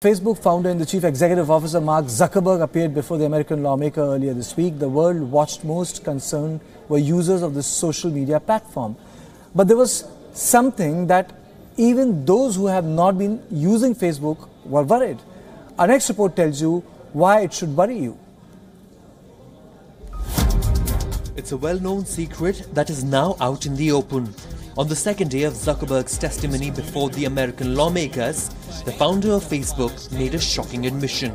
Facebook founder and the chief executive officer Mark Zuckerberg appeared before the American lawmaker earlier this week. The world watched most concerned were users of this social media platform. But there was something that even those who have not been using Facebook were worried. Our next report tells you why it should worry you. It's a well-known secret that is now out in the open. On the second day of Zuckerberg's testimony before the American lawmakers, the founder of Facebook made a shocking admission.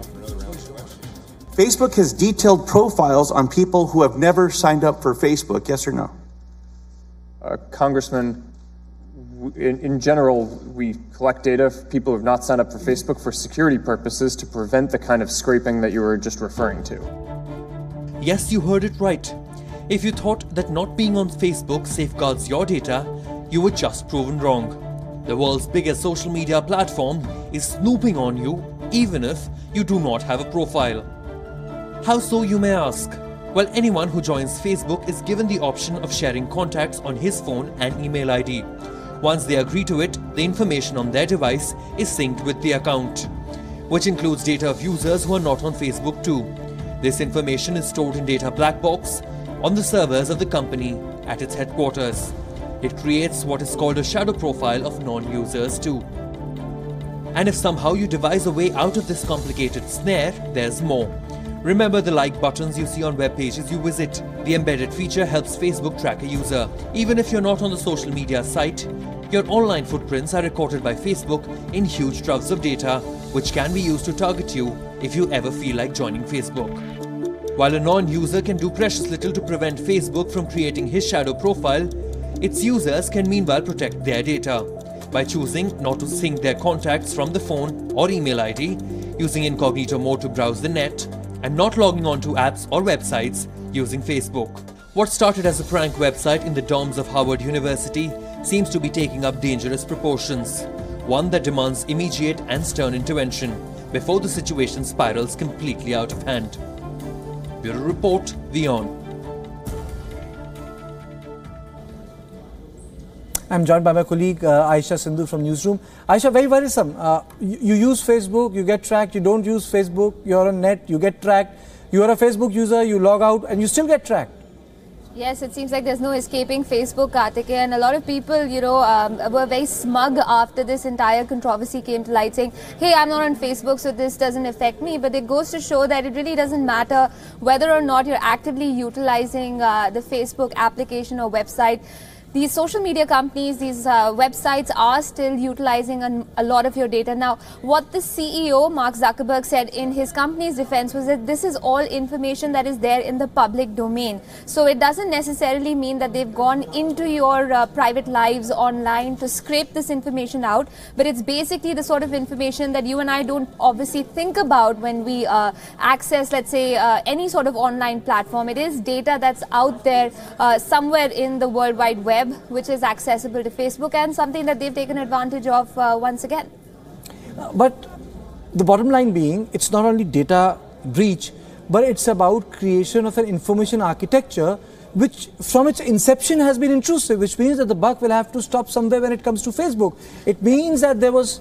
Facebook has detailed profiles on people who have never signed up for Facebook, yes or no? Congressman, in general, we collect data for people who have not signed up for Facebook for security purposes to prevent the kind of scraping that you were just referring to. Yes, you heard it right. If you thought that not being on Facebook safeguards your data, you were just proven wrong. The world's biggest social media platform is snooping on you even if you do not have a profile. How so, you may ask? Well, anyone who joins Facebook is given the option of sharing contacts on his phone and email ID. Once they agree to it, the information on their device is synced with the account, which includes data of users who are not on Facebook too. This information is stored in data black box on the servers of the company at its headquarters. It creates what is called a shadow profile of non-users too. And if somehow you devise a way out of this complicated snare, there's more. Remember the like buttons you see on web pages you visit. The embedded feature helps Facebook track a user. Even if you're not on the social media site, your online footprints are recorded by Facebook in huge troves of data, which can be used to target you if you ever feel like joining Facebook. While a non-user can do precious little to prevent Facebook from creating his shadow profile, its users can meanwhile protect their data by choosing not to sync their contacts from the phone or email ID, using incognito mode to browse the net, and not logging on to apps or websites using Facebook. What started as a prank website in the dorms of Harvard University seems to be taking up dangerous proportions, one that demands immediate and stern intervention before the situation spirals completely out of hand. Bureau Report, WION. I'm joined by my colleague Aisha Sindhu from Newsroom. Aisha, very worrisome. You use Facebook, you get tracked. You don't use Facebook, you're on net, you get tracked. You are a Facebook user, you log out and you still get tracked. Yes, it seems like there's no escaping Facebook, Karthike, and a lot of people, were very smug after this entire controversy came to light, saying, hey, I'm not on Facebook, so this doesn't affect me. But it goes to show that it really doesn't matter whether or not you're actively utilizing the Facebook application or website. These social media companies, these websites are still utilizing a lot of your data. Now, what the CEO, Mark Zuckerberg, said in his company's defense was that this is all information that is there in the public domain. So it doesn't necessarily mean that they've gone into your private lives online to scrape this information out, but it's basically the sort of information that you and I don't obviously think about when we access, let's say, any sort of online platform. It is data that's out there somewhere in the World Wide Web, which is accessible to Facebook, and something that they've taken advantage of once again. But the bottom line being, it's not only data breach, but it's about creation of an information architecture which from its inception has been intrusive, which means that the buck will have to stop somewhere when it comes to Facebook. It means that there was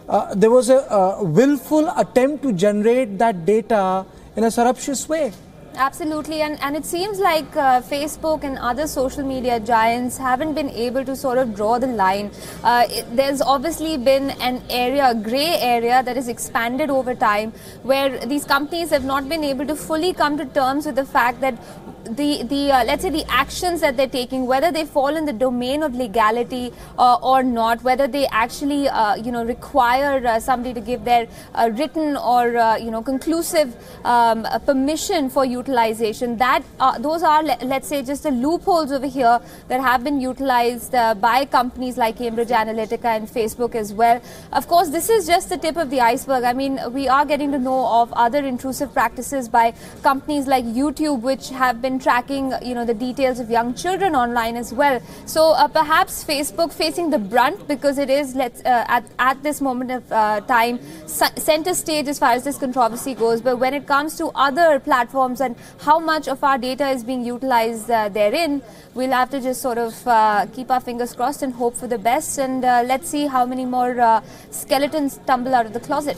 a willful attempt to generate that data in a surreptitious way. Absolutely, and it seems like Facebook and other social media giants haven't been able to sort of draw the line. There's obviously been an area, a grey area, that has expanded over time, where these companies have not been able to fully come to terms with the fact that let's say the actions that they're taking, whether they fall in the domain of legality or not, whether they actually require somebody to give their written or conclusive permission for utilization. That those are, let's say, just the loopholes over here that have been utilized by companies like Cambridge Analytica and Facebook as well. Of course, this is just the tip of the iceberg. I mean, we are getting to know of other intrusive practices by companies like YouTube, which have been tracking, the details of young children online as well. So perhaps Facebook facing the brunt, because it is at this moment of time center stage as far as this controversy goes. But when it comes to other platforms and how much of our data is being utilized therein, we'll have to just sort of keep our fingers crossed and hope for the best. And let's see how many more skeletons tumble out of the closet.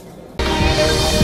Bye.